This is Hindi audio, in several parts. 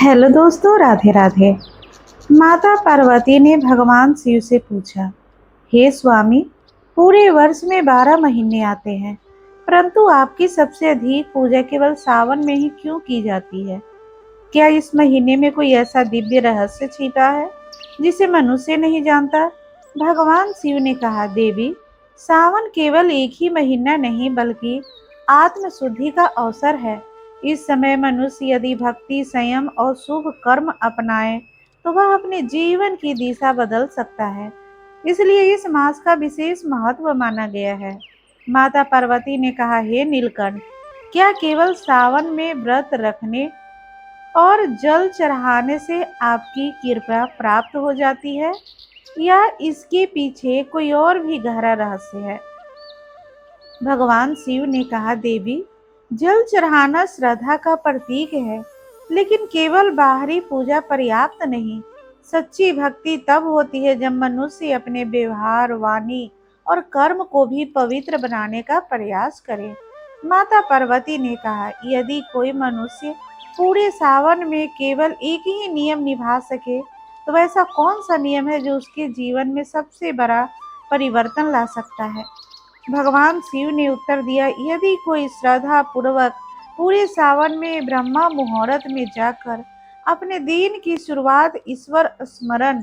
हेलो दोस्तों, राधे राधे। माता पार्वती ने भगवान शिव से पूछा, हे स्वामी, पूरे वर्ष में 12 महीने आते हैं, परंतु आपकी सबसे अधिक पूजा केवल सावन में ही क्यों की जाती है? क्या इस महीने में कोई ऐसा दिव्य रहस्य छिपा है जिसे मनुष्य नहीं जानता? भगवान शिव ने कहा, देवी, सावन केवल एक ही महीना नहीं बल्कि आत्म शुद्धि का अवसर है। इस समय मनुष्य यदि भक्ति, संयम और शुभ कर्म अपनाए तो वह अपने जीवन की दिशा बदल सकता है। इसलिए इस मास का विशेष महत्व माना गया है। माता पार्वती ने कहा, हे नीलकंठ, क्या केवल सावन में व्रत रखने और जल चढ़ाने से आपकी कृपा प्राप्त हो जाती है, या इसके पीछे कोई और भी गहरा रहस्य है? भगवान शिव ने कहा, देवी, जल चढ़ाना श्रद्धा का प्रतीक है, लेकिन केवल बाहरी पूजा पर्याप्त नहीं। सच्ची भक्ति तब होती है जब मनुष्य अपने व्यवहार, वाणी और कर्म को भी पवित्र बनाने का प्रयास करे। माता पार्वती ने कहा, यदि कोई मनुष्य पूरे सावन में केवल एक ही नियम निभा सके, तो वैसा कौन सा नियम है जो उसके जीवन में सबसे बड़ा परिवर्तन ला सकता है? भगवान शिव ने उत्तर दिया, यदि कोई श्रद्धा पूर्वक पूरे सावन में ब्रह्मा मुहूर्त में जाकर अपने दिन की शुरुआत ईश्वर स्मरण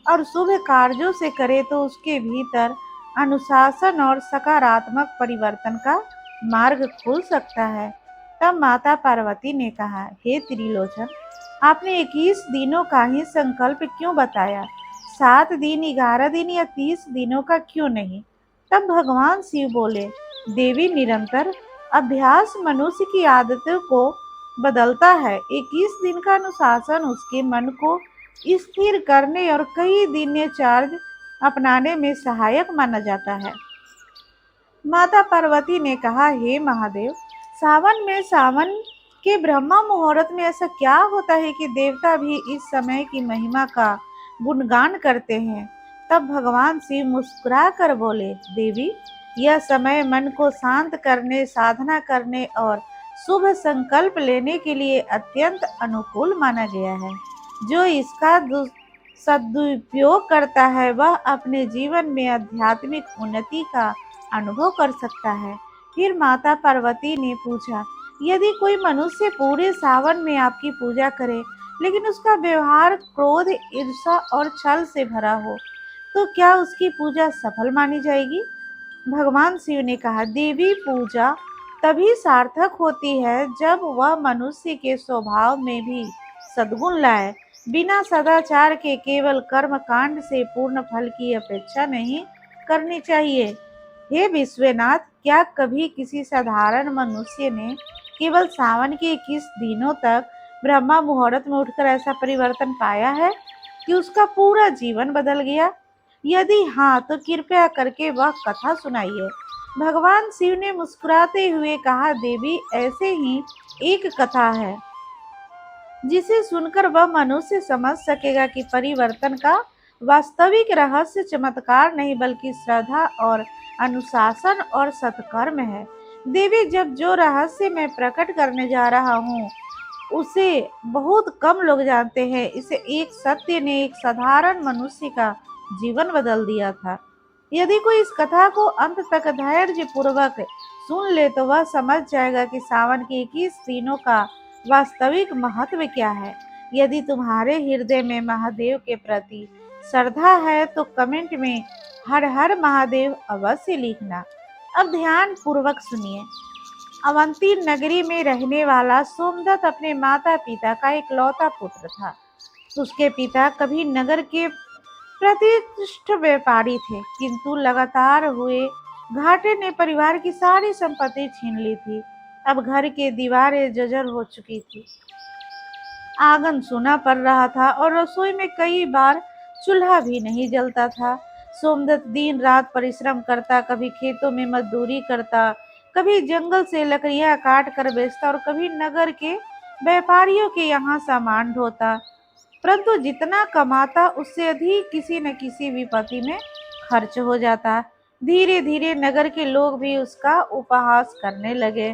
और शुभ कार्यों से करे तो उसके भीतर अनुशासन और सकारात्मक परिवर्तन का मार्ग खुल सकता है। तब माता पार्वती ने कहा, हे त्रिलोचन, आपने 21 दिनों का ही संकल्प क्यों बताया? 7 दिन, 11 दिन या 30 दिनों का क्यों नहीं? तब भगवान शिव बोले, देवी, निरंतर अभ्यास मनुष्य की आदतों को बदलता है। 21 दिन का अनुशासन उसके मन को स्थिर करने और कई दिनचर्या अपनाने में सहायक माना जाता है। माता पार्वती ने कहा, हे महादेव, सावन के ब्रह्मा मुहूर्त में ऐसा क्या होता है कि देवता भी इस समय की महिमा का गुणगान करते हैं? तब भगवान शिव मुस्कुरा कर बोले, देवी, यह समय मन को शांत करने, साधना करने और शुभ संकल्प लेने के लिए अत्यंत अनुकूल माना गया है। जो इसका सदुपयोग करता है वह अपने जीवन में आध्यात्मिक उन्नति का अनुभव कर सकता है। फिर माता पार्वती ने पूछा, यदि कोई मनुष्य पूरे सावन में आपकी पूजा करे लेकिन उसका व्यवहार क्रोध, ईर्ष्या और छल से भरा हो, तो क्या उसकी पूजा सफल मानी जाएगी? भगवान शिव ने कहा, देवी, पूजा तभी सार्थक होती है जब वह मनुष्य के स्वभाव में भी सद्गुण लाए। बिना सदाचार के केवल कर्म कांड से पूर्ण फल की अपेक्षा नहीं करनी चाहिए। हे विश्वनाथ, क्या कभी किसी साधारण मनुष्य ने केवल सावन के 21 दिनों तक ब्रह्मा मुहूर्त में उठकर ऐसा परिवर्तन पाया है कि उसका पूरा जीवन बदल गया? यदि हाँ, तो कृपया करके वह कथा सुनाइए। भगवान शिव ने मुस्कुराते हुए कहा, देवी, ऐसे ही एक कथा है जिसे सुनकर वह मनुष्य समझ सकेगा कि परिवर्तन का वास्तविक रहस्य चमत्कार नहीं बल्कि श्रद्धा और अनुशासन और सत्कर्म है। देवी, जब जो रहस्य मैं प्रकट करने जा रहा हूँ उसे बहुत कम लोग जानते हैं। इसे एक सत्य ने एक साधारण मनुष्य का जीवन बदल दिया था। यदि कोई इस कथा को अंत तक धैर्य पूर्वक सुन ले तो वह समझ जाएगा कि सावन के 21 दिनों का वास्तविक महत्व क्या है। यदि तुम्हारे हृदय में महादेव के प्रति श्रद्धा है तो कमेंट में हर हर महादेव अवश्य लिखना। अब ध्यान पूर्वक सुनिए। अवंती नगरी में रहने वाला सोमदत्त अपने माता पिता का इकलौता पुत्र था। उसके पिता कभी नगर के प्रतिष्ठित व्यापारी थे, किंतु लगातार हुए घाटे ने परिवार की सारी संपत्ति छीन ली थी। अब घर की दीवारें जर्जर हो चुकी थी, आंगन सूना पड़ रहा था और रसोई में कई बार चूल्हा भी नहीं जलता था। सोमदत्त दिन रात परिश्रम करता, कभी खेतों में मजदूरी करता, कभी जंगल से लकड़ियां काट कर बेचता और कभी नगर के व्यापारियों के यहाँ सामान ढोता, परंतु जितना कमाता उससे अधिक किसी न किसी विपत्ति में खर्च हो जाता। धीरे धीरे नगर के लोग भी उसका उपहास करने लगे।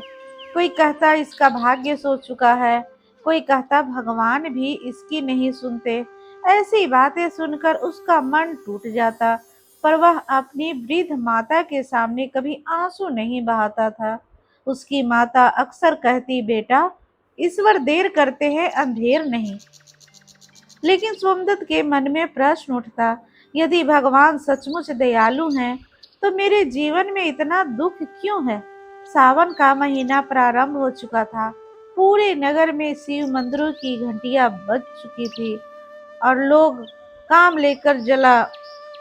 कोई कहता इसका भाग्य सो चुका है, कोई कहता भगवान भी इसकी नहीं सुनते। ऐसी बातें सुनकर उसका मन टूट जाता, पर वह अपनी वृद्ध माता के सामने कभी आंसू नहीं बहाता था। उसकी माता अक्सर कहती, बेटा, ईश्वर देर करते हैं, अंधेर नहीं। लेकिन सोमदत्त के मन में प्रश्न उठता, यदि भगवान सचमुच दयालु हैं, तो मेरे जीवन में इतना दुख क्यों है? सावन का महीना प्रारंभ हो चुका था। पूरे नगर में शिव मंदिरों की घंटियां बज चुकी थी और लोग काम लेकर जला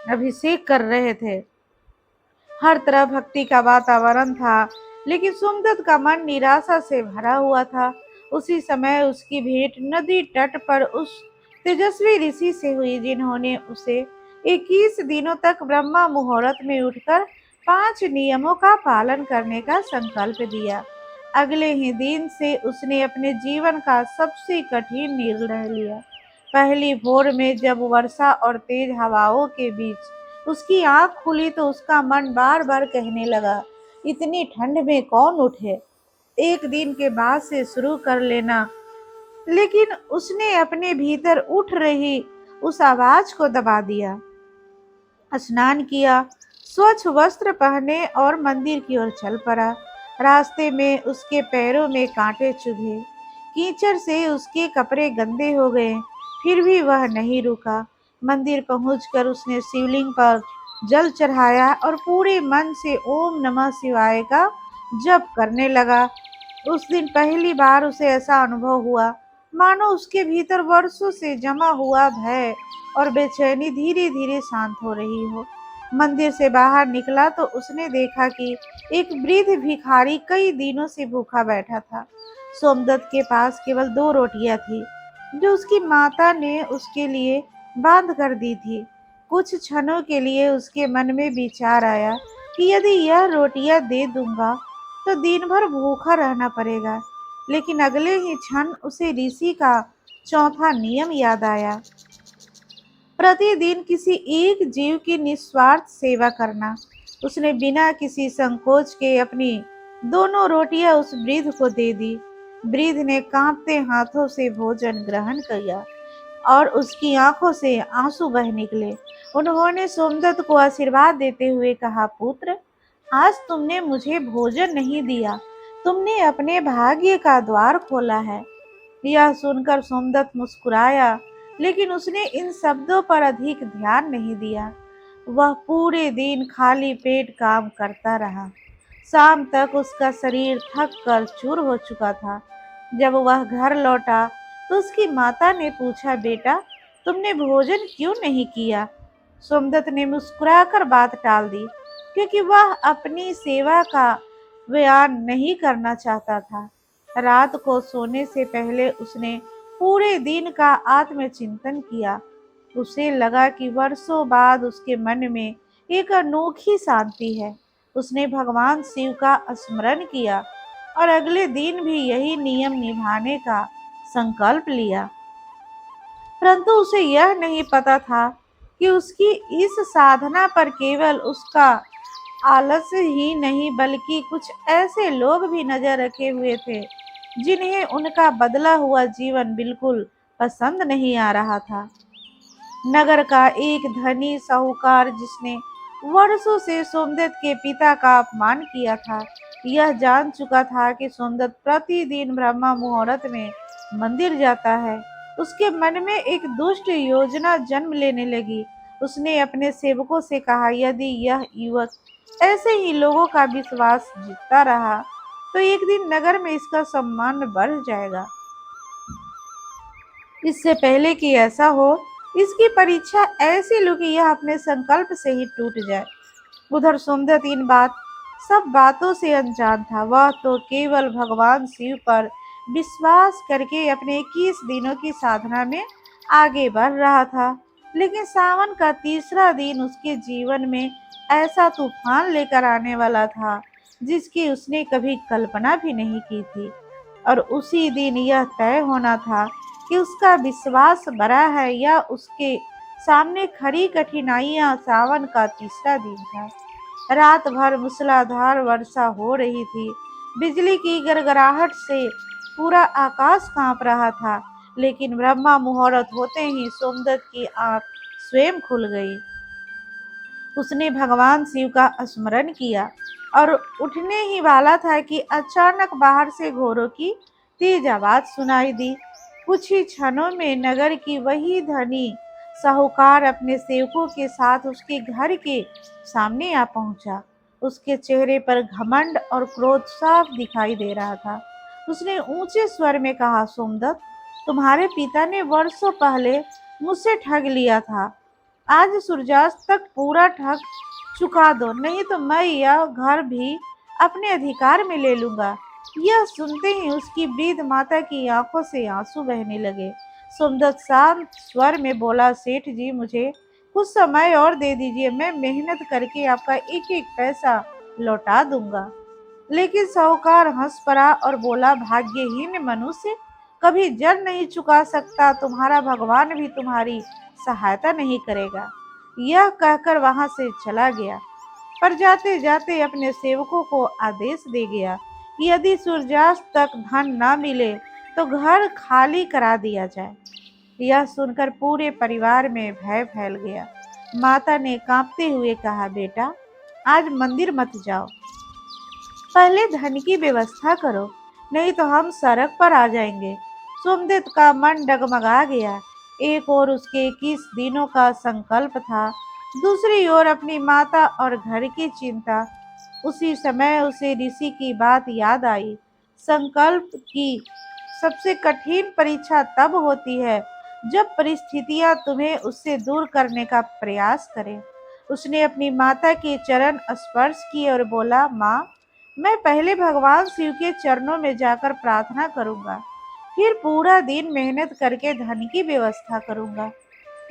अभिषेक कर रहे थे। हर तरफ भक्ति का वातावरण था, लेकिन सोमदत्त का मन निराशा से भरा हुआ था। उसी समय उसकी भेंट नदी तट पर उस तेजस्वी ऋषि से हुई, जिन्होंने उसे 21 दिनों तक ब्रह्मा मुहूर्त में उठकर 5 नियमों का पालन करने का संकल्प दिया। अगले ही दिन से उसने अपने जीवन का सबसे कठिन निर्णय लिया। पहली भोर में जब वर्षा और तेज हवाओं के बीच उसकी आंख खुली, तो उसका मन बार बार कहने लगा, इतनी ठंड में कौन उठे, एक दिन के बाद से शुरू कर लेना। लेकिन उसने अपने भीतर उठ रही उस आवाज को दबा दिया। स्नान किया, स्वच्छ वस्त्र पहने और मंदिर की ओर चल पड़ा। रास्ते में उसके पैरों में कांटे चुभे, कीचड़ से उसके कपड़े गंदे हो गए, फिर भी वह नहीं रुका। मंदिर पहुंचकर उसने शिवलिंग पर जल चढ़ाया और पूरे मन से ओम नमः शिवाय का जप करने लगा। उस दिन पहली बार उसे ऐसा अनुभव हुआ, मानो उसके भीतर वर्षों से जमा हुआ भय और बेचैनी धीरे धीरे शांत हो रही हो। मंदिर से बाहर निकला तो उसने देखा कि एक वृद्ध भिखारी कई दिनों से भूखा बैठा था। सोमदत्त के पास केवल 2 रोटियां थी, जो उसकी माता ने उसके लिए बांध कर दी थी। कुछ क्षणों के लिए उसके मन में विचार आया कि यदि यह रोटियां दे दूंगा तो दिन भर भूखा रहना पड़ेगा। लेकिन अगले ही क्षण उसे ऋषि का चौथा नियम याद आया, प्रतिदिन किसी एक जीव की निस्वार्थ सेवा करना। उसने बिना किसी संकोच के अपनी दोनों रोटियां उस वृद्ध को दे दी। वृद्ध ने कांपते हाथों से भोजन ग्रहण किया और उसकी आंखों से आंसू बह निकले। उन्होंने सोमदत्त को आशीर्वाद देते हुए कहा, पुत्र, आज तुमने मुझे भोजन नहीं दिया, तुमने अपने भाग्य का द्वार खोला है। यह सुनकर सोमदत्त मुस्कुराया, लेकिन उसने इन शब्दों पर अधिक ध्यान नहीं दिया। वह पूरे दिन खाली पेट काम करता रहा। शाम तक उसका शरीर थक कर चूर हो चुका था। जब वह घर लौटा तो उसकी माता ने पूछा, बेटा, तुमने भोजन क्यों नहीं किया? सोमदत्त ने मुस्कुराकर बात टाल दी, क्योंकि वह अपनी सेवा का बयान नहीं करना चाहता था। रात को सोने से पहले उसने पूरे दिन का आत्मचिंतन किया। उसे लगा कि वर्षों बाद उसके मन में एक अनोखी शांति है। उसने भगवान शिव का स्मरण किया और अगले दिन भी यही नियम निभाने का संकल्प लिया। परंतु उसे यह नहीं पता था कि उसकी इस साधना पर केवल उसका आलस्य ही नहीं, बल्कि कुछ ऐसे लोग भी नजर रखे हुए थे जिन्हें उनका बदला हुआ जीवन बिल्कुल पसंद नहीं आ रहा था। नगर का एक धनी साहूकार, जिसने वर्षों से सोमदत्त के पिता का अपमान किया था, यह जान चुका था कि सोमदत्त प्रतिदिन ब्रह्मा मुहूर्त में मंदिर जाता है। उसके मन में एक दुष्ट योजना जन्म लेने लगी। उसने अपने सेवकों से कहा, यदि यह युवक ऐसे ही लोगों का विश्वास जीतता रहा तो एक दिन नगर में इसका सम्मान बढ़ जाएगा। इससे पहले कि ऐसा हो, इसकी परीक्षा ऐसी लो कि यह अपने संकल्प से ही टूट जाए। उधर सोमदत्त इन सब बातों से अनजान था। वह तो केवल भगवान शिव पर विश्वास करके अपने 21 दिनों की साधना में आगे बढ़ रहा था। लेकिन सावन का तीसरा दिन उसके जीवन में ऐसा तूफान लेकर आने वाला था जिसकी उसने कभी कल्पना भी नहीं की थी। और उसी दिन यह तय होना था कि उसका विश्वास बड़ा है या उसके सामने खड़ी कठिनाइयां। सावन का तीसरा दिन था। रात भर मूसलाधार वर्षा हो रही थी। बिजली की गड़गड़ाहट से पूरा आकाश कांप रहा था। लेकिन ब्रह्मा मुहूर्त होते ही सोमदत्त की आंख स्वयं खुल गई। उसने भगवान शिव का स्मरण किया और उठने ही वाला था कि अचानक बाहर से घोड़ों की तेज आवाज सुनाई दी। कुछ ही क्षणों में नगर की वही धनी साहूकार अपने सेवकों के साथ उसके घर के सामने आ पहुंचा। उसके चेहरे पर घमंड और क्रोध साफ दिखाई दे रहा था। उसने ऊंचे स्वर में कहा, सोमदत्त, तुम्हारे पिता ने वर्षों पहले मुझसे ठग लिया था। आज सूर्यास्त तक पूरा ठग चुका दो, नहीं तो मैं यह घर भी अपने अधिकार में ले लूंगा। यह सुनते ही उसकी वृद्ध माता की आंखों से आंसू बहने लगे। सोमदत्त शांत स्वर में बोला, सेठ जी, मुझे कुछ समय और दे दीजिए, मैं मेहनत करके आपका एक एक पैसा लौटा दूंगा। लेकिन साहूकार हंस पड़ा और बोला, भाग्यहीन मनुष्य, कभी जल नहीं चुका सकता, तुम्हारा भगवान भी तुम्हारी सहायता नहीं करेगा। यह कहकर वहां से चला गया, पर जाते जाते अपने सेवकों को आदेश दे गया कि यदि सूर्यास्त तक धन न मिले तो घर खाली करा दिया जाए। यह सुनकर पूरे परिवार में भय फैल गया। माता ने कांपते हुए कहा, बेटा, आज मंदिर मत जाओ, पहले धन की व्यवस्था करो, नहीं तो हम सड़क पर आ जाएंगे। सोमदत्त का मन डगमगा गया। एक ओर उसके 21 दिनों का संकल्प था, दूसरी ओर अपनी माता और घर की चिंता। उसी समय उसे ऋषि की बात याद आई। संकल्प की सबसे कठिन परीक्षा तब होती है जब परिस्थितियां तुम्हें उससे दूर करने का प्रयास करें। उसने अपनी माता के चरण स्पर्श किए और बोला, माँ, मैं पहले भगवान शिव के चरणों में जाकर प्रार्थना करूंगा, फिर पूरा दिन मेहनत करके धन की व्यवस्था करूंगा।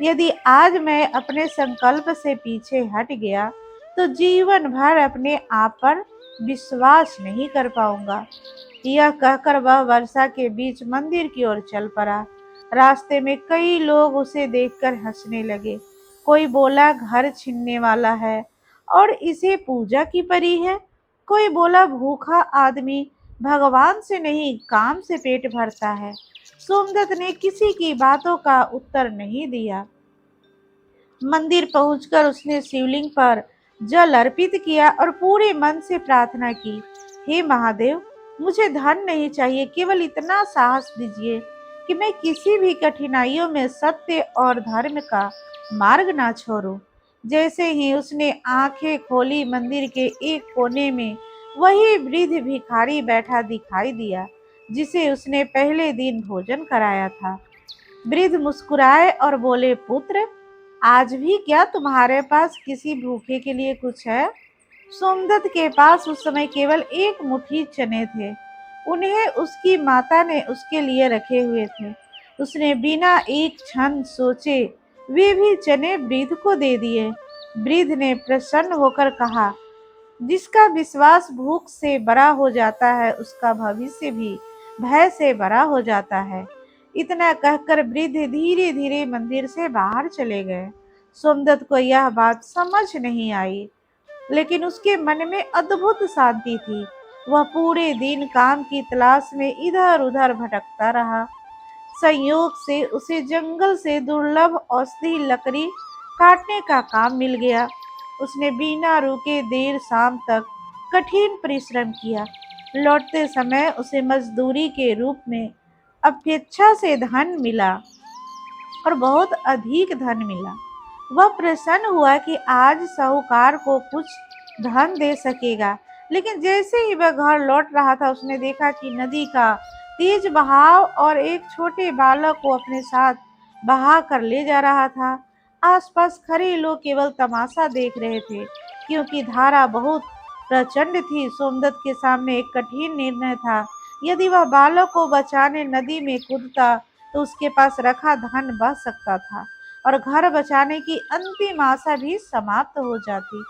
यदि आज मैं अपने संकल्प से पीछे हट गया तो जीवन भर अपने आप पर विश्वास नहीं कर पाऊंगा। यह कहकर वह वर्षा के बीच मंदिर की ओर चल पड़ा। रास्ते में कई लोग उसे देखकर हंसने लगे। कोई बोला, घर छीनने वाला है और इसे पूजा की परी है। कोई बोला, भूखा आदमी भगवान से नहीं काम से पेट भरता है। सोमदत्त ने किसी की बातों का उत्तर नहीं दिया। मंदिर पहुंचकर उसने शिवलिंग पर जल अर्पित किया और पूरे मन से प्रार्थना की, हे महादेव, मुझे धन नहीं चाहिए, केवल इतना साहस दीजिए कि मैं किसी भी कठिनाइयों में सत्य और धर्म का मार्ग ना छोड़ूं। जैसे ही उसने आंखें खोली, मंदिर के एक कोने में वही वृद्ध भिखारी बैठा दिखाई दिया जिसे उसने पहले दिन भोजन कराया था। वृद्ध मुस्कुराए और बोले, पुत्र, आज भी क्या तुम्हारे पास किसी भूखे के लिए कुछ है? सोमदत्त के पास उस समय केवल एक मुट्ठी चने थे। उन्हें उसकी माता ने उसके लिए रखे हुए थे। उसने बिना एक क्षण सोचे वे भी चने वृद्ध को दे दिए। वृद्ध ने प्रसन्न होकर कहा, जिसका विश्वास भूख से बड़ा हो जाता है उसका भविष्य भी भय से बड़ा हो जाता है। इतना कहकर वृद्ध धीरे धीरे मंदिर से बाहर चले गए। सोमदत्त को यह बात समझ नहीं आई, लेकिन उसके मन में अद्भुत शांति थी। वह पूरे दिन काम की तलाश में इधर उधर भटकता रहा। संयोग से उसे जंगल से दुर्लभ औषधि लकड़ी काटने का काम मिल गया। उसने बिना रुके देर शाम तक कठिन परिश्रम किया। लौटते समय उसे मजदूरी के रूप में अपेक्षा से धन मिला और बहुत अधिक धन मिला। वह प्रसन्न हुआ कि आज साहूकार को कुछ धन दे सकेगा। लेकिन जैसे ही वह घर लौट रहा था, उसने देखा कि नदी का तेज बहाव और एक छोटे बालक को अपने साथ बहा कर ले जा रहा था। आसपास खड़े लोग केवल तमाशा देख रहे थे, क्योंकि धारा बहुत प्रचंड थी। सोमदत्त के सामने एक कठिन निर्णय था। यदि वह बालक को बचाने नदी में कूदता तो उसके पास रखा धन बह सकता था और घर बचाने की अंतिम आशा भी समाप्त हो जाती।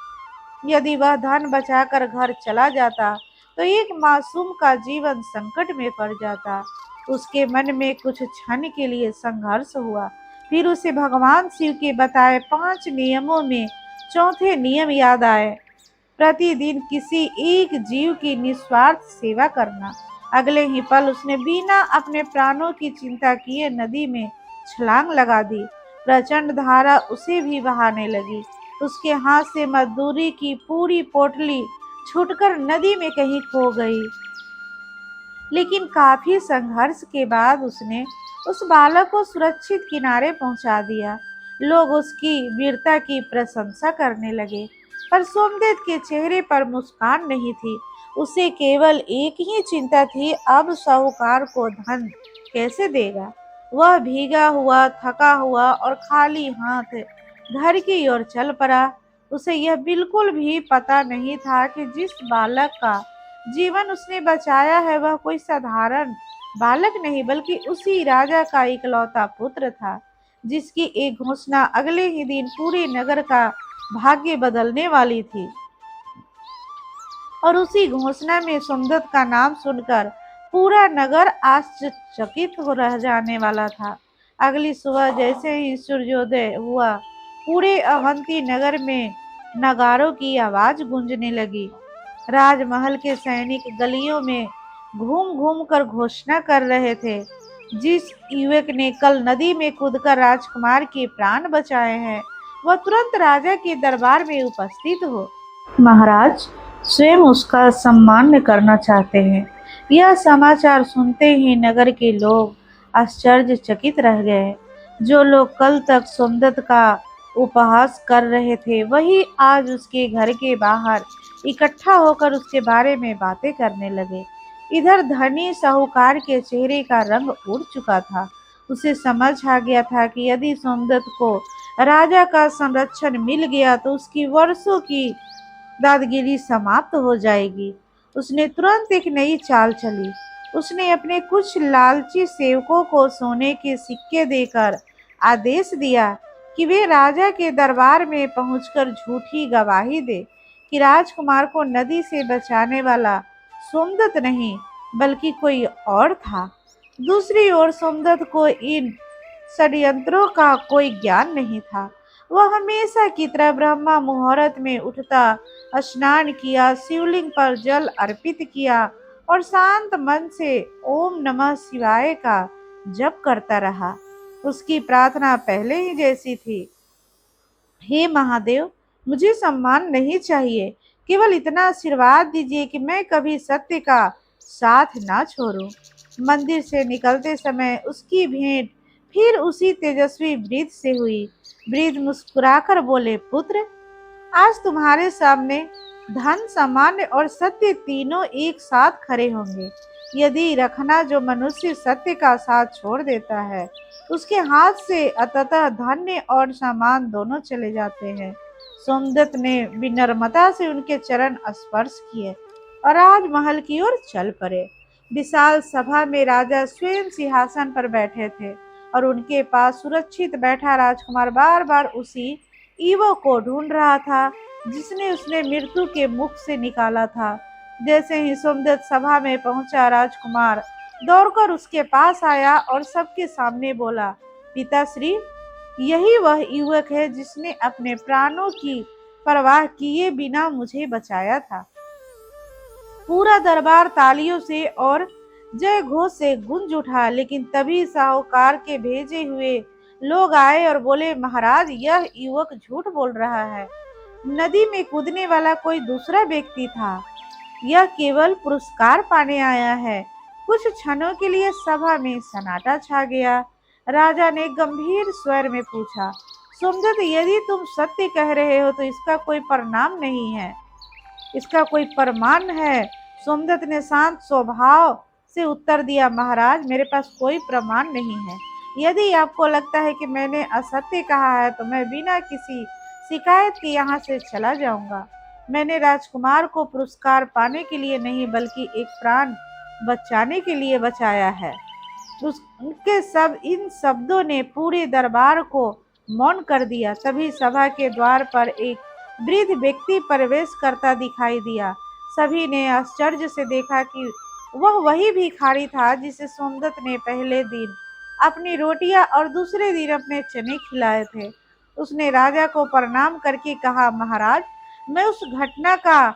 यदि वह धन बचाकर घर चला जाता तो एक मासूम का जीवन संकट में पड़ जाता। उसके मन में कुछ क्षण के लिए संघर्ष हुआ, फिर उसे भगवान शिव के बताए 5 नियमों में चौथे नियम याद आए। प्रतिदिन किसी एक जीव की निस्वार्थ सेवा करना, अगले ही पल उसने बिना अपने प्राणों की चिंता किए नदी में छलांग लगा दी। प्रचंड धारा उसे भी बहाने लगी। उसके हाथ से मजदूरी की पूरी पोटली छूटकर नदी में कहीं खो गई। लेकिन काफी संघर्ष के बाद उसने उस बालक को सुरक्षित किनारे पहुंचा दिया। लोग उसकी वीरता की प्रशंसा करने लगे, पर सोमदेव के चेहरे पर मुस्कान नहीं थी। उसे केवल एक ही चिंता थी, अब साहूकार को धन कैसे देगा। वह भीगा हुआ, थका हुआ और खाली हाथ घर की ओर चल पड़ा। उसे यह बिल्कुल भी पता नहीं था कि जिस बालक का जीवन उसने बचाया है वह कोई साधारण बालक नहीं, बल्कि उसी राजा का इकलौता पुत्र था, जिसकी एक घोषणा अगले ही दिन पूरे नगर का भाग्य बदलने वाली थी। और उसी घोषणा में सोमदत्त का नाम सुनकर पूरा नगर आश्चर्यचकित हो रह जाने वाला था। अगली सुबह जैसे ही सूर्योदय हुआ, पूरे अवंती नगर में नगारों की आवाज गूंजने लगी। राजमहल के सैनिक गलियों में घूम घूम कर घोषणा कर रहे थे, जिस युवक ने कल नदी में कूदकर राजकुमार के प्राण बचाए हैं, वह तुरंत राजा के दरबार में उपस्थित हो। महाराज स्वयं उसका सम्मान करना चाहते हैं। यह समाचार सुनते ही नगर के लोग आश्चर्यचकित रह गए। जो लोग कल तक सोमदत्त का उपहास कर रहे थे, वही आज उसके घर के बाहर इकट्ठा होकर उसके बारे में बातें करने लगे। इधर धनी साहूकार के चेहरे का रंग उड़ चुका था। उसे समझ आ गया था कि यदि सोमदत्त को राजा का संरक्षण मिल गया तो उसकी वर्षों की दादागिरी समाप्त हो जाएगी। उसने तुरंत एक नई चाल चली। उसने अपने कुछ लालची सेवकों को सोने के सिक्के देकर आदेश दिया कि वे राजा के दरबार में पहुंचकर झूठी गवाही दे कि राजकुमार को नदी से बचाने वाला सोमदत्त नहीं, बल्कि कोई और था। दूसरी ओर सोमदत्त को इन षड्यंत्रों का कोई ज्ञान नहीं था। वह हमेशा की तरह ब्रह्मा मुहूर्त में उठता, स्नान किया, शिवलिंग पर जल अर्पित किया और शांत मन से ओम नमः शिवाय का जप करता रहा। उसकी प्रार्थना पहले ही जैसी थी। हे महादेव, मुझे सम्मान नहीं चाहिए, केवल इतना आशीर्वाद दीजिए कि मैं कभी सत्य का साथ ना छोड़ूं। मंदिर से निकलते समय उसकी भेंट फिर उसी तेजस्वी वृद्ध से हुई। वृद्ध मुस्कुराकर बोले, पुत्र, आज तुम्हारे सामने धन, सामान्य और सत्य तीनों एक साथ खड़े होंगे। यदि रखना जो मनुष्य सत्य का साथ छोड़ देता है, उसके हाथ से अंततः धन्य और सामान दोनों चले जाते हैं। सोमदत्त ने विनम्रता से उनके चरण स्पर्श किए और राजमहल की ओर चल पड़े। विशाल सभा में राजा स्वयं सिंहासन पर बैठे थे और उनके पास सुरक्षित बैठा राजकुमार बार बार उसी ईवो को ढूंढ रहा था जिसने उसने मृत्यु के मुख से निकाला था। जैसे ही सोमदत्त सभा में पहुंचा, राजकुमार दौड़कर उसके पास आया और सबके सामने बोला, पिताश्री, यही वह युवक है जिसने अपने प्राणों की परवाह किए बिना मुझे बचाया था। पूरा दरबार तालियों से और जय घोष से गूंज उठा, लेकिन तभी साहूकार के भेजे हुए लोग आए और बोले, महाराज, यह युवक झूठ बोल रहा है। नदी में कूदने वाला कोई दूसरा व्यक्ति था। यह केवल पुरस्कार पाने आया है। कुछ क्षणों के लिए सभा में सन्नाटा छा गया। राजा ने गंभीर स्वर में पूछा, सोमदत्त, यदि तुम सत्य कह रहे हो तो इसका कोई परिणाम नहीं है, इसका कोई प्रमाण है? सोमदत्त ने शांत स्वभाव से उत्तर दिया, महाराज, मेरे पास कोई प्रमाण नहीं है। यदि आपको लगता है कि मैंने असत्य कहा है तो मैं बिना किसी शिकायत के यहाँ से चला जाऊंगा। मैंने राजकुमार को पुरस्कार पाने के लिए नहीं, बल्कि एक प्राण बचाने के लिए बचाया है। उनके सब इन शब्दों ने पूरे दरबार को मौन कर दिया। तभी सभा के द्वार पर एक वृद्ध व्यक्ति प्रवेश करता दिखाई दिया। सभी ने आश्चर्य से देखा कि वह वही भिखारी था जिसे सोमदत्त ने पहले दिन अपनी रोटियां और दूसरे दिन अपने चने खिलाए थे। उसने राजा को प्रणाम करके कहा, महाराज, मैं उस घटना का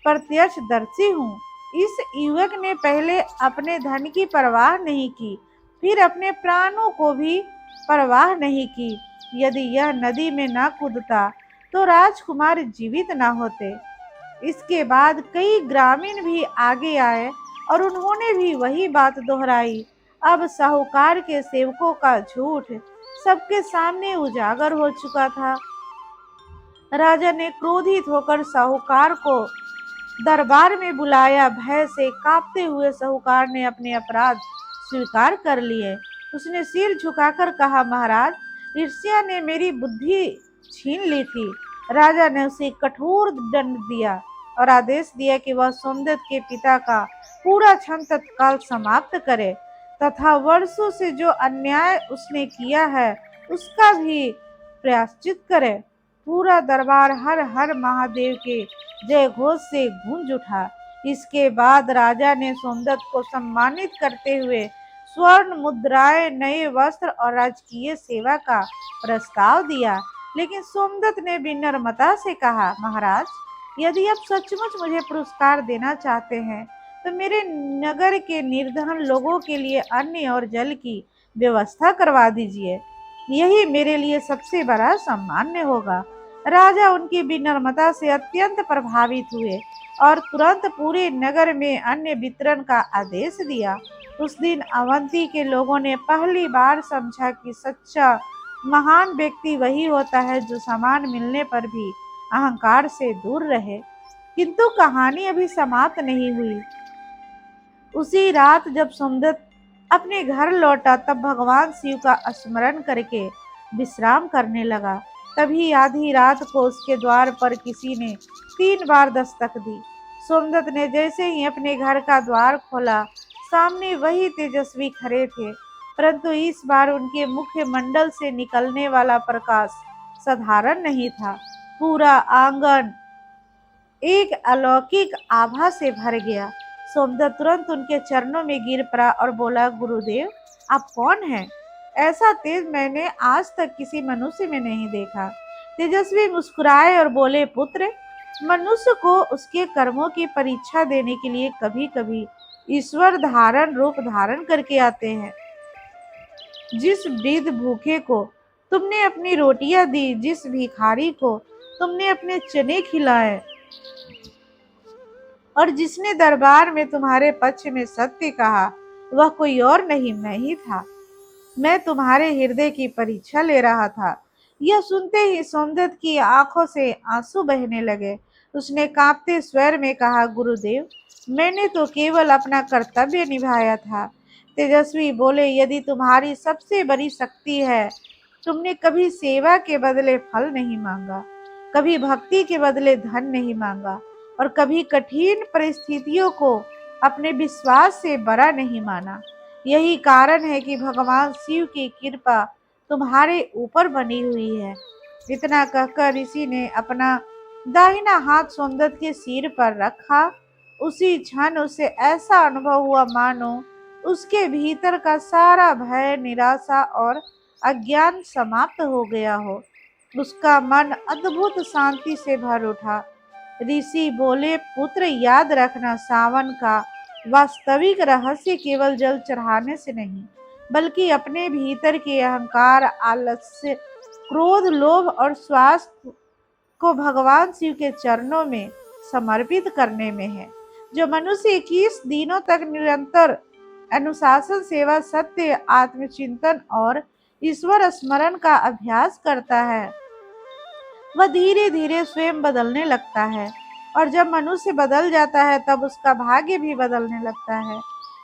प्रत्यक्षदर्शी हूँ। इस युवक ने पहले अपने धन की परवाह नहीं की, फिर अपने प्राणों को भी परवाह नहीं की। यदि यह नदी में न कूदता तो राजकुमार जीवित न होते। इसके बाद कई ग्रामीण भी आगे आए और उन्होंने भी वही बात दोहराई। अब साहूकार के सेवकों का झूठ सबके सामने उजागर हो चुका था। राजा ने क्रोधित होकर साहूकार को दरबार में बुलाया। भय से कांपते हुए साहूकार ने अपने अपराध स्वीकार कर लिए। उसने सिर झुकाकर कहा, महाराज, ईर्ष्या ने मेरी बुद्धि छीन ली थी। राजा ने उसे कठोर दंड दिया और आदेश दिया कि वह सोमदत्त के पिता का पूरा क्षण तत्काल समाप्त करे तथा वर्षों से जो अन्याय उसने किया है उसका भी प्रायश्चित करे। पूरा दरबार हर हर महादेव के जय घोष से गूंज उठा। इसके बाद राजा ने सोमदत्त को सम्मानित करते हुए स्वर्ण मुद्राएं, नए वस्त्र और राजकीय सेवा का प्रस्ताव दिया। लेकिन सोमदत्त ने विनम्रता से कहा, महाराज, यदि आप सचमुच मुझे पुरस्कार देना चाहते हैं तो मेरे नगर के निर्धन लोगों के लिए अन्न और जल की व्यवस्था करवा दीजिए। यही मेरे लिए सबसे बड़ा सम्मान होगा। राजा उनकी विनम्रता से अत्यंत प्रभावित हुए और तुरंत पूरे नगर में अन्न वितरण का आदेश दिया। उस दिन अवंती के लोगों ने पहली बार समझा कि सच्चा महान व्यक्ति वही होता है जो सम्मान मिलने पर भी अहंकार से दूर रहे। किंतु कहानी अभी समाप्त नहीं हुई। उसी रात जब सोमदत्त अपने घर लौटा तब भगवान शिव का स्मरण करके विश्राम करने लगा। तभी आधी रात को उसके द्वार पर किसी ने 3 बार दस्तक दी। सोमदत्त ने जैसे ही अपने घर का द्वार खोला, सामने वही तेजस्वी खड़े थे, परंतु इस बार उनके मुखमंडल से निकलने वाला प्रकाश साधारण नहीं था। पूरा आंगन एक अलौकिक आभा से भर गया। सोमदत्त तुरंत उनके चरणों में गिर पड़ा और बोला, गुरुदेव, आप कौन हैं? ऐसा तेज मैंने आज तक किसी मनुष्य में नहीं देखा। तेजस्वी मुस्कुराए और बोले, पुत्र, मनुष्य को उसके कर्मों की परीक्षा देने के लिए कभी कभी ईश्वर धारण रूप धारण करके आते हैं। जिस वृद्ध भूखे को तुमने अपनी रोटियां दी, जिस भिखारी को तुमने अपने चने खिलाए और जिसने दरबार में तुम्हारे पक्ष में सत्य कहा, वह कोई और नहीं, मैं ही था। मैं तुम्हारे हृदय की परीक्षा ले रहा था। यह सुनते ही सोमदत्त की आंखों से आंसू बहने लगे। उसने कांपते स्वर में कहा, गुरुदेव, मैंने तो केवल अपना कर्तव्य निभाया था। तेजस्वी बोले, यदि तुम्हारी सबसे बड़ी शक्ति है, तुमने कभी सेवा के बदले फल नहीं मांगा, कभी भक्ति के बदले धन नहीं मांगा और कभी कठिन परिस्थितियों को अपने विश्वास से बड़ा नहीं माना। यही कारण है कि भगवान शिव की कृपा तुम्हारे ऊपर बनी हुई है। इतना कहकर ऋषि ने अपना दाहिना हाथ सोमदत्त के सिर पर रखा। उसी क्षण उसे ऐसा अनुभव हुआ मानो उसके भीतर का सारा भय, निराशा और अज्ञान समाप्त हो गया हो। उसका मन अद्भुत शांति से भर उठा। ऋषि बोले, पुत्र, याद रखना, सावन का वास्तविक रहस्य केवल जल चढ़ाने से नहीं, बल्कि अपने भीतर के अहंकार, आलस्य, क्रोध, लोभ और स्वार्थ को भगवान शिव के चरणों में समर्पित करने में है। जो मनुष्य 21 दिनों तक निरंतर अनुशासन, सेवा, सत्य, आत्मचिंतन और ईश्वर स्मरण का अभ्यास करता है, वह धीरे धीरे स्वयं बदलने लगता है और जब मनुष्य बदल जाता है तब उसका भाग्य भी बदलने लगता है।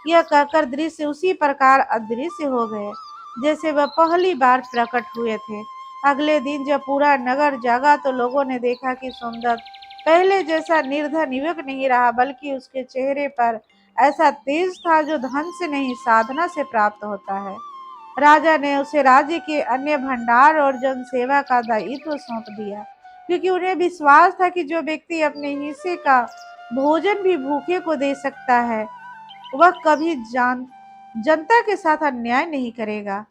यह कहकर दृश्य उसी प्रकार अदृश्य हो गए जैसे वह पहली बार प्रकट हुए थे। अगले दिन जब पूरा नगर जागा तो लोगों ने देखा कि सोमदत्त पहले जैसा निर्धन युवक नहीं रहा, बल्कि उसके चेहरे पर ऐसा तेज था जो धन से नहीं, साधना से प्राप्त होता है। राजा ने उसे राज्य के अन्य भंडार और जनसेवा का दायित्व सौंप दिया, क्योंकि उन्हें विश्वास था कि जो व्यक्ति अपने हिस्से का भोजन भी भूखे को दे सकता है, वह कभी जनता के साथ अन्याय नहीं करेगा।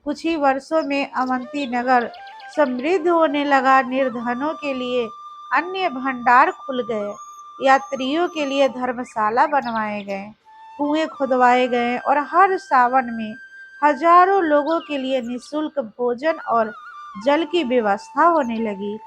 कुछ ही वर्षों में अवंती नगर समृद्ध होने लगा। निर्धनों के लिए अन्य भंडार खुल गए। यात्रियों के लिए धर्मशाला बनवाए गए, कुएं खुदवाए गए और हर सावन में हजारों लोगों के लिए निःशुल्क भोजन और जल की व्यवस्था होने लगी।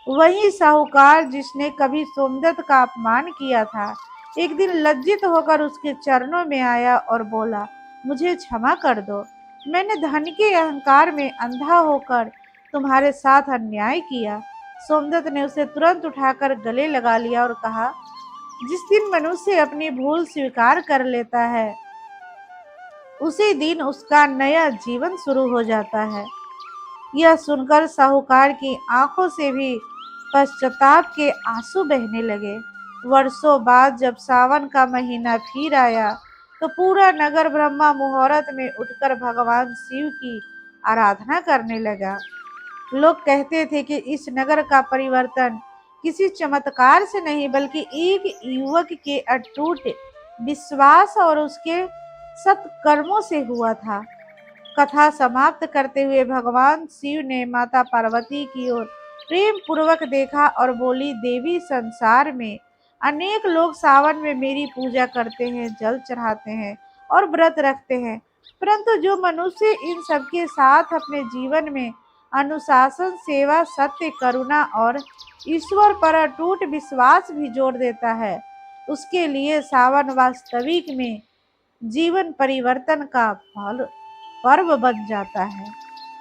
वही साहूकार जिसने कभी सोमदत्त का अपमान किया था, एक दिन लज्जित होकर उसके चरणों में आया और बोला, मुझे क्षमा कर दो, मैंने धन के अहंकार में अंधा होकर तुम्हारे साथ अन्याय किया। सोमदत्त ने उसे तुरंत उठाकर गले लगा लिया और कहा, जिस दिन मनुष्य अपनी भूल स्वीकार कर लेता है, उसी दिन उसका नया जीवन शुरू हो जाता है। यह सुनकर साहूकार की आंखों से भी पश्चाताप के आंसू बहने लगे। वर्षों बाद जब सावन का महीना फिर आया, तो पूरा नगर ब्रह्मा मुहूर्त में उठकर भगवान शिव की आराधना करने लगा। लोग कहते थे कि इस नगर का परिवर्तन किसी चमत्कार से नहीं, बल्कि एक युवक के अटूट विश्वास और उसके सत्कर्मों से हुआ था। कथा समाप्त करते हुए भगवान शिव ने माता पार्वती की ओर प्रेम पूर्वक देखा और बोली, देवी, संसार में अनेक लोग सावन में मेरी पूजा करते हैं, जल चढ़ाते हैं और व्रत रखते हैं, परंतु जो मनुष्य इन सबके साथ अपने जीवन में अनुशासन, सेवा, सत्य, करुणा और ईश्वर पर अटूट विश्वास भी जोड़ देता है, उसके लिए सावन वास्तविक में जीवन परिवर्तन का पर्व बन जाता है।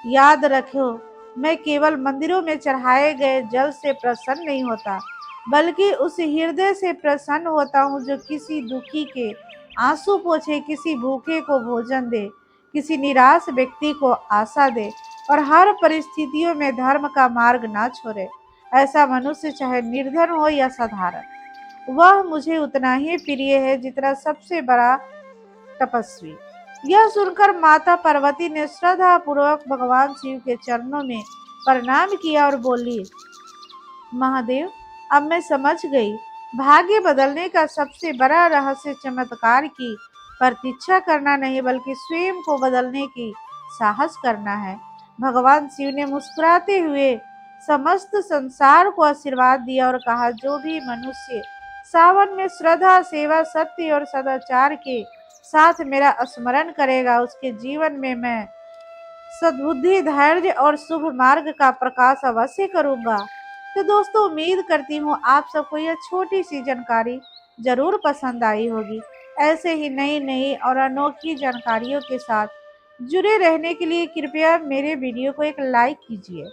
याद रखो, मैं केवल मंदिरों में चढ़ाए गए जल से प्रसन्न नहीं होता, बल्कि उस हृदय से प्रसन्न होता हूँ जो किसी दुखी के आंसू पोंछे, किसी भूखे को भोजन दे, किसी निराश व्यक्ति को आशा दे और हर परिस्थितियों में धर्म का मार्ग ना छोड़े। ऐसा मनुष्य चाहे निर्धन हो या साधारण, वह मुझे उतना ही प्रिय है जितना सबसे बड़ा तपस्वी। यह सुनकर माता पार्वती ने श्रद्धा पूर्वक भगवान शिव के चरणों में प्रणाम किया और बोली, महादेव, अब मैं समझ गई, भाग्य बदलने का सबसे बड़ा रहस्य चमत्कार की प्रतीक्षा करना नहीं, बल्कि स्वयं को बदलने की साहस करना है। भगवान शिव ने मुस्कुराते हुए समस्त संसार को आशीर्वाद दिया और कहा, जो भी मनुष्य सावन में श्रद्धा, सेवा, सत्य और सदाचार के साथ मेरा स्मरण करेगा, उसके जीवन में मैं सद्बुद्धि, धैर्य और शुभ मार्ग का प्रकाश अवश्य करूंगा। तो दोस्तों, उम्मीद करती हूँ आप सबको यह छोटी सी जानकारी जरूर पसंद आई होगी। ऐसे ही नई नई और अनोखी जानकारियों के साथ जुड़े रहने के लिए कृपया मेरे वीडियो को एक लाइक कीजिए,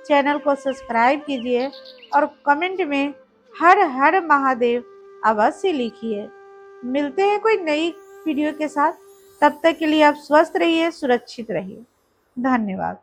चैनल को सब्सक्राइब कीजिए और कमेंट में हर हर महादेव अवश्य लिखिए। मिलते हैं कोई नई वीडियो के साथ, तब तक के लिए आप स्वस्थ रहिए, सुरक्षित रहिए। धन्यवाद।